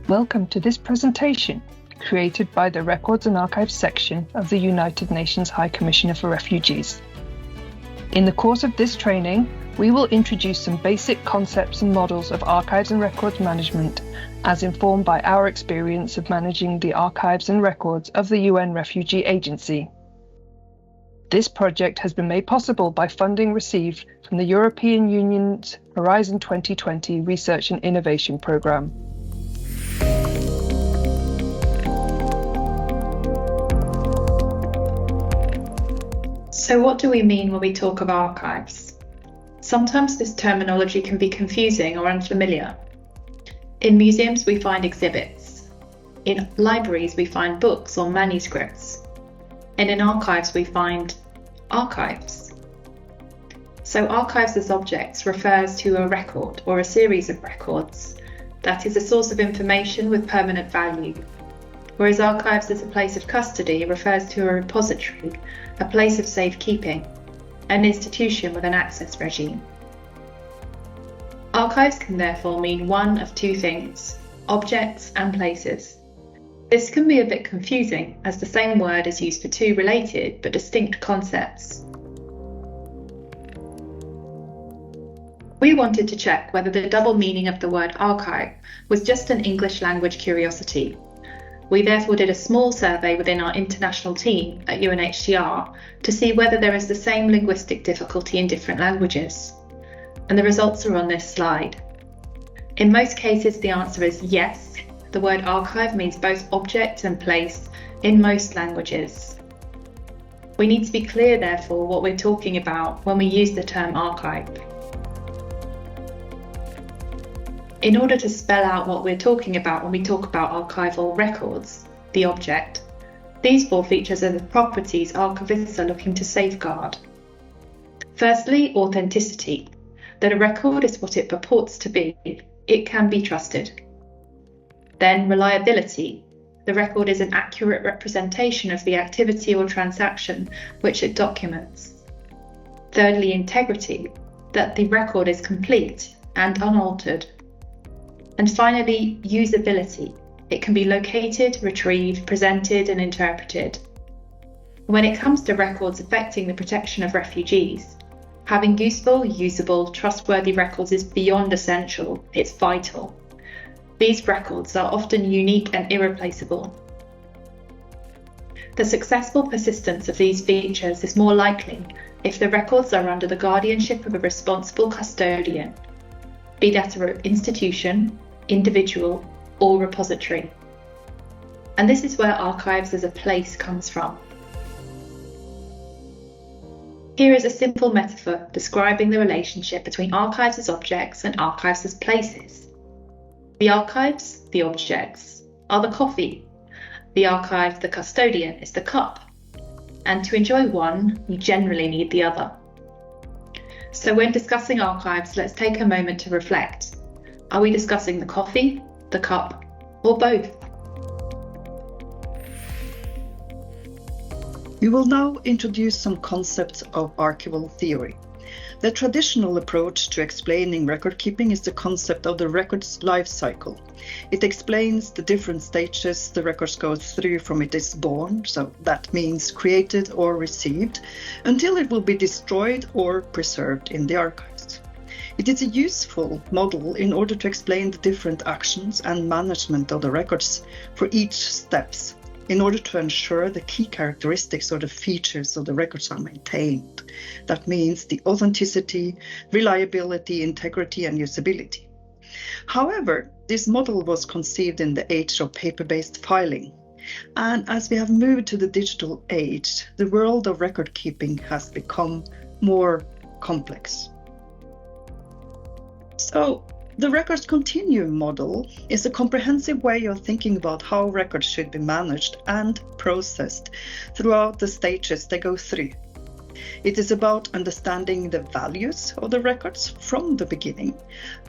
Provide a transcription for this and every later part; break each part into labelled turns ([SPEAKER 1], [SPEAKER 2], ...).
[SPEAKER 1] Welcome to this presentation, created by the Records and Archives section of the United Nations High Commissioner for Refugees. In the course of this training, we will introduce some basic concepts and models of archives and records management, as informed by our experience of managing the archives and records of the UN Refugee Agency. This project has been made possible by funding received from the European Union's Horizon 2020 Research and Innovation Programme.
[SPEAKER 2] So what do we mean when we talk of archives? Sometimes this terminology can be confusing or unfamiliar. In museums we find exhibits. In libraries we find books or manuscripts. And in archives we find archives. So archives as objects refers to a record or a series of records that is a source of information with permanent value. Whereas archives as a place of custody refers to a repository, a place of safekeeping, an institution with an access regime. Archives can therefore mean one of two things: objects and places. This can be a bit confusing, as the same word is used for two related but distinct concepts. We wanted to check whether the double meaning of the word archive was just an English language curiosity. We therefore did a small survey within our international team at UNHCR to see whether there is the same linguistic difficulty in different languages. And the results are on this slide. In most cases, the answer is yes. The word archive means both object and place in most languages. We need to be clear, therefore, what we're talking about when we use the term archive. In order to spell out what we're talking about when we talk about archival records, the object, these four features are the properties archivists are looking to safeguard. Firstly, authenticity, that a record is what it purports to be. It can be trusted. Then reliability, the record is an accurate representation of the activity or transaction which it documents. Thirdly, integrity, that the record is complete and unaltered. And finally, usability. It can be located, retrieved, presented, and interpreted. When it comes to records affecting the protection of refugees, having useful, usable, trustworthy records is beyond essential, it's vital. These records are often unique and irreplaceable. The successful persistence of these features is more likely if the records are under the guardianship of a responsible custodian, be that an institution, individual, or repository. And this is where archives as a place comes from. Here is a simple metaphor describing the relationship between archives as objects and archives as places. The archives, the objects, are the coffee. The archive, the custodian, is the cup. And to enjoy one, you generally need the other. So when discussing archives, let's take a moment to reflect. Are we discussing the coffee, the cup, or both?
[SPEAKER 3] We will now introduce some concepts of archival theory. The traditional approach to explaining record keeping is the concept of the record's life cycle. It explains the different stages the records go through from it is born, so that means created or received, until it will be destroyed or preserved in the archives. It is a useful model in order to explain the different actions and management of the records for each steps, in order to ensure the key characteristics or the features of the records are maintained. That means the authenticity, reliability, integrity, and usability. However, this model was conceived in the age of paper-based filing. And as we have moved to the digital age, the world of record keeping has become more complex. So, the records continuum model is a comprehensive way of thinking about how records should be managed and processed throughout the stages they go through. It is about understanding the values of the records from the beginning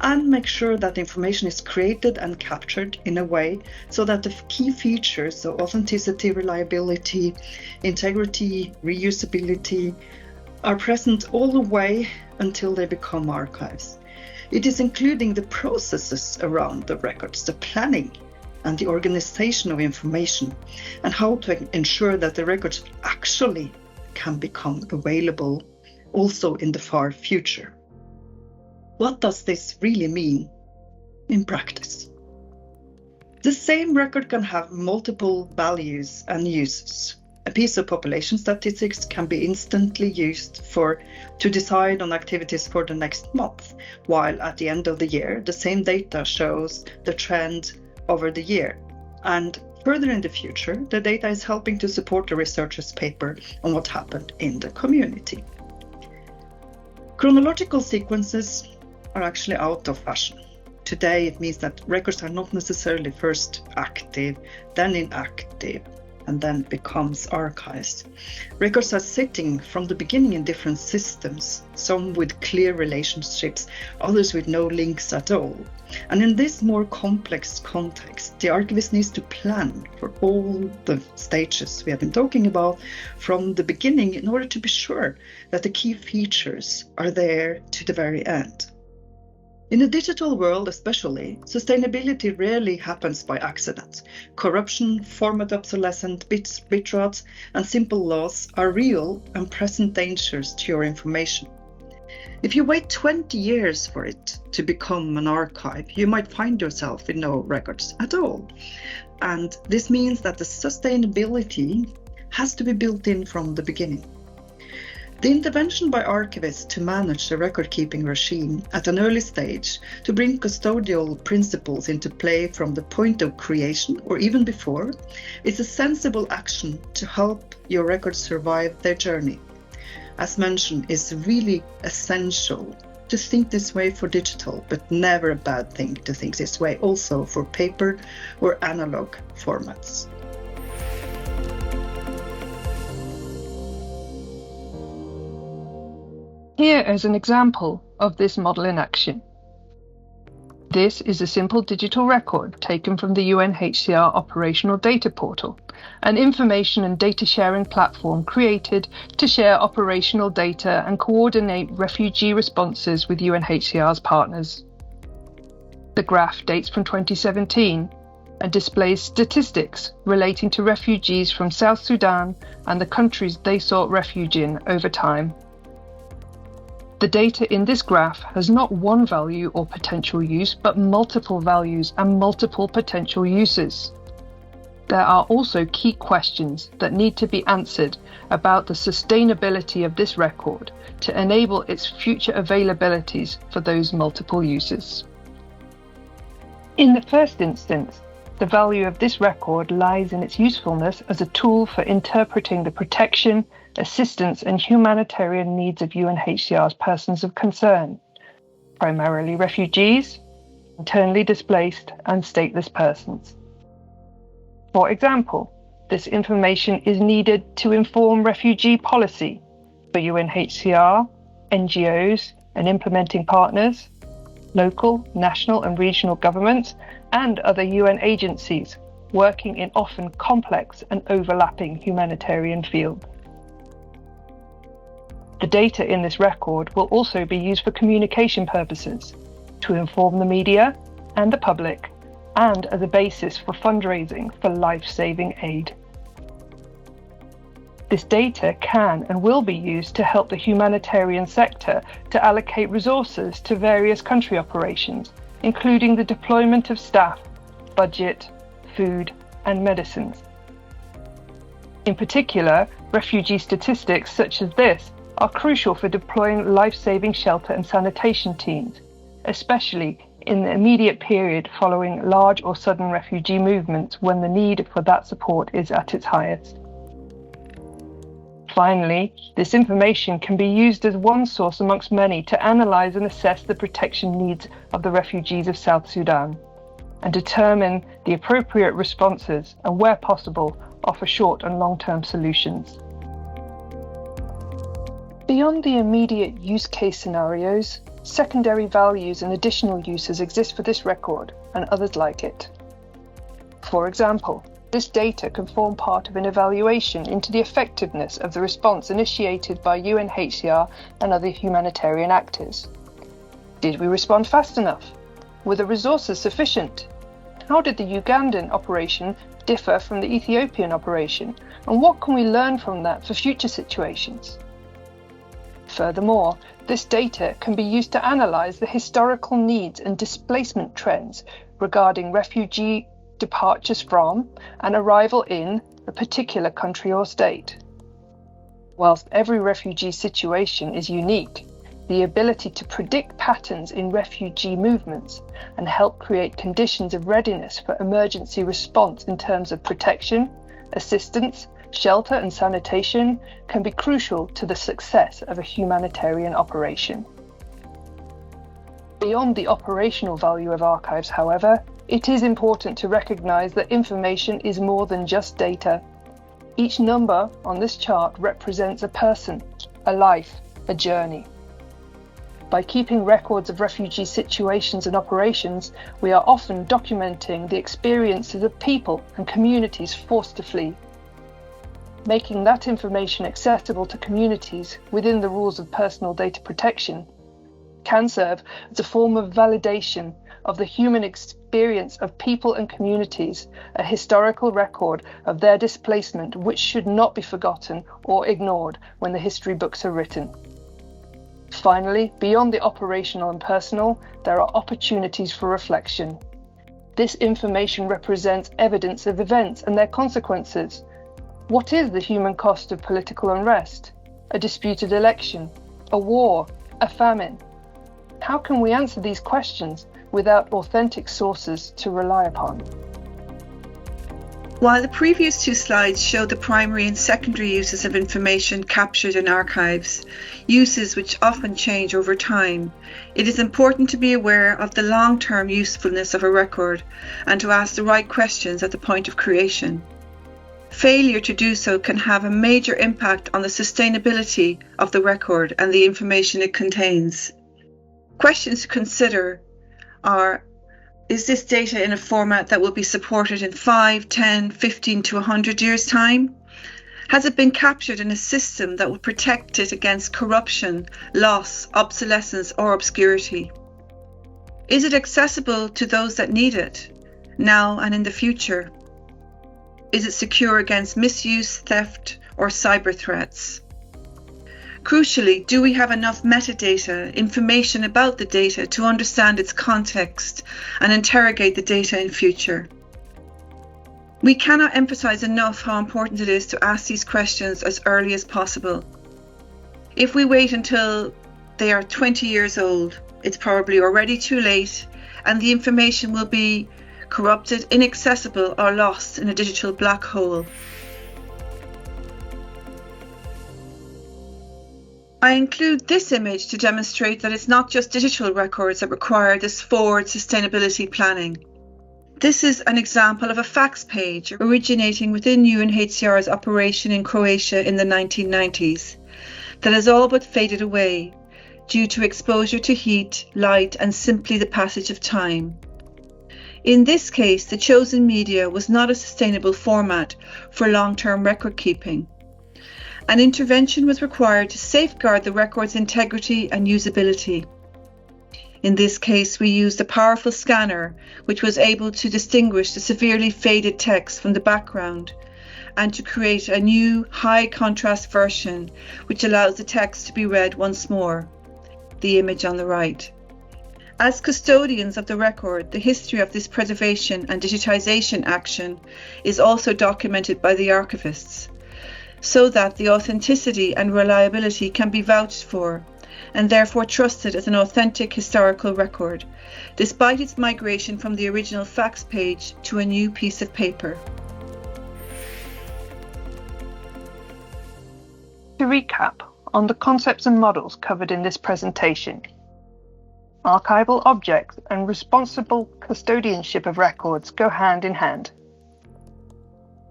[SPEAKER 3] and make sure that information is created and captured in a way so that the key features of authenticity, reliability, integrity, reusability are present all the way until they become archives. It is including the processes around the records, the planning, and the organization of information, and how to ensure that the records actually can become available also in the far future. What does this really mean in practice? The same record can have multiple values and uses. A piece of population statistics can be instantly used to decide on activities for the next month, while at the end of the year, the same data shows the trend over the year. And further in the future, the data is helping to support the researcher's paper on what happened in the community. Chronological sequences are actually out of fashion. Today, it means that records are not necessarily first active, then inactive, and then becomes archives. Records are sitting from the beginning in different systems, some with clear relationships, others with no links at all. And in this more complex context, the archivist needs to plan for all the stages we have been talking about from the beginning in order to be sure that the key features are there to the very end. In the digital world especially, sustainability rarely happens by accident. Corruption, format obsolescence, bit rots, and simple loss are real and present dangers to your information. If you wait 20 years for it to become an archive, you might find yourself with no records at all. And this means that the sustainability has to be built in from the beginning. The intervention by archivists to manage the record-keeping regime at an early stage, to bring custodial principles into play from the point of creation or even before, is a sensible action to help your records survive their journey. As mentioned, it's really essential to think this way for digital, but never a bad thing to think this way also for paper or analog formats.
[SPEAKER 1] Here is an example of this model in action. This is a simple digital record taken from the UNHCR Operational Data Portal, an information and data sharing platform created to share operational data and coordinate refugee responses with UNHCR's partners. The graph dates from 2017 and displays statistics relating to refugees from South Sudan and the countries they sought refuge in over time. The data in this graph has not one value or potential use, but multiple values and multiple potential uses. There are also key questions that need to be answered about the sustainability of this record to enable its future availabilities for those multiple uses. In the first instance, the value of this record lies in its usefulness as a tool for interpreting the protection, assistance and humanitarian needs of UNHCR's persons of concern, primarily refugees, internally displaced and stateless persons. For example, this information is needed to inform refugee policy for UNHCR, NGOs and implementing partners, local, national and regional governments and other UN agencies working in often complex and overlapping humanitarian fields. The data in this record will also be used for communication purposes, to inform the media and the public, and as a basis for fundraising for life-saving aid. This data can and will be used to help the humanitarian sector to allocate resources to various country operations, including the deployment of staff, budget, food, and medicines. In particular, refugee statistics such as this are crucial for deploying life-saving shelter and sanitation teams, especially in the immediate period following large or sudden refugee movements when the need for that support is at its highest. Finally, this information can be used as one source amongst many to analyse and assess the protection needs of the refugees of South Sudan and determine the appropriate responses and, where possible, offer short and long-term solutions. Beyond the immediate use case scenarios, secondary values and additional uses exist for this record and others like it. For example, this data can form part of an evaluation into the effectiveness of the response initiated by UNHCR and other humanitarian actors. Did we respond fast enough? Were the resources sufficient? How did the Ugandan operation differ from the Ethiopian operation, and what can we learn from that for future situations? Furthermore, this data can be used to analyse the historical needs and displacement trends regarding refugee departures from and arrival in a particular country or state. Whilst every refugee situation is unique, the ability to predict patterns in refugee movements and help create conditions of readiness for emergency response in terms of protection, assistance, shelter and sanitation can be crucial to the success of a humanitarian operation. Beyond the operational value of archives, however, it is important to recognise that information is more than just data. Each number on this chart represents a person, a life, a journey. By keeping records of refugee situations and operations, we are often documenting the experiences of people and communities forced to flee. Making that information accessible to communities within the rules of personal data protection can serve as a form of validation of the human experience of people and communities, a historical record of their displacement which should not be forgotten or ignored when the history books are written. Finally, beyond the operational and personal, there are opportunities for reflection. This information represents evidence of events and their consequences. What is the human cost of political unrest, a disputed election, a war, a famine? How can we answer these questions without authentic sources to rely upon?
[SPEAKER 4] While the previous two slides show the primary and secondary uses of information captured in archives, uses which often change over time, it is important to be aware of the long-term usefulness of a record and to ask the right questions at the point of creation. Failure to do so can have a major impact on the sustainability of the record and the information it contains. Questions to consider are: is this data in a format that will be supported in 5, 10, 15 to 100 years' time? Has it been captured in a system that will protect it against corruption, loss, obsolescence or obscurity? Is it accessible to those that need it, now and in the future? Is it secure against misuse, theft or cyber threats? Crucially, do we have enough metadata, information about the data to understand its context and interrogate the data in future? We cannot emphasize enough how important it is to ask these questions as early as possible. If we wait until they are 20 years old, it's probably already too late and the information will be corrupted, inaccessible or lost in a digital black hole. I include this image to demonstrate that it's not just digital records that require this forward sustainability planning. This is an example of a fax page originating within UNHCR's operation in Croatia in the 1990s that has all but faded away due to exposure to heat, light and simply the passage of time. In this case, the chosen media was not a sustainable format for long-term record keeping. An intervention was required to safeguard the record's integrity and usability. In this case, we used a powerful scanner which was able to distinguish the severely faded text from the background and to create a new high contrast version which allows the text to be read once more, the image on the right. As custodians of the record, the history of this preservation and digitization action is also documented by the archivists, so that the authenticity and reliability can be vouched for and therefore trusted as an authentic historical record, despite its migration from the original fax page to a new piece of paper.
[SPEAKER 1] To recap on the concepts and models covered in this presentation, archival objects and responsible custodianship of records go hand in hand.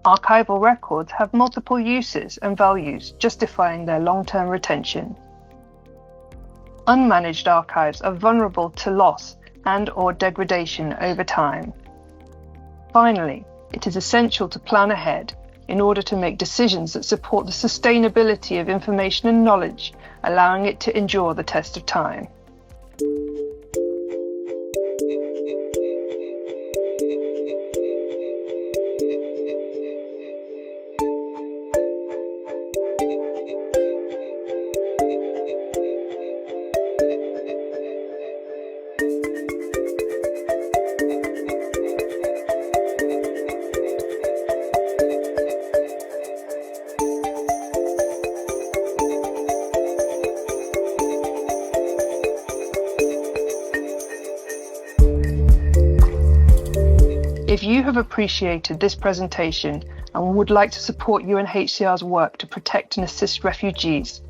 [SPEAKER 1] Archival records have multiple uses and values justifying their long-term retention. Unmanaged archives are vulnerable to loss and/or degradation over time. Finally, it is essential to plan ahead in order to make decisions that support the sustainability of information and knowledge, allowing it to endure the test of time. If you have appreciated this presentation and would like to support UNHCR's work to protect and assist refugees,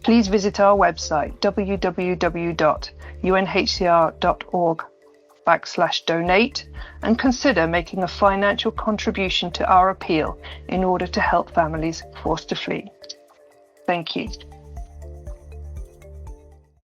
[SPEAKER 1] please visit our website www.unhcr.org/donate and consider making a financial contribution to our appeal in order to help families forced to flee. Thank you.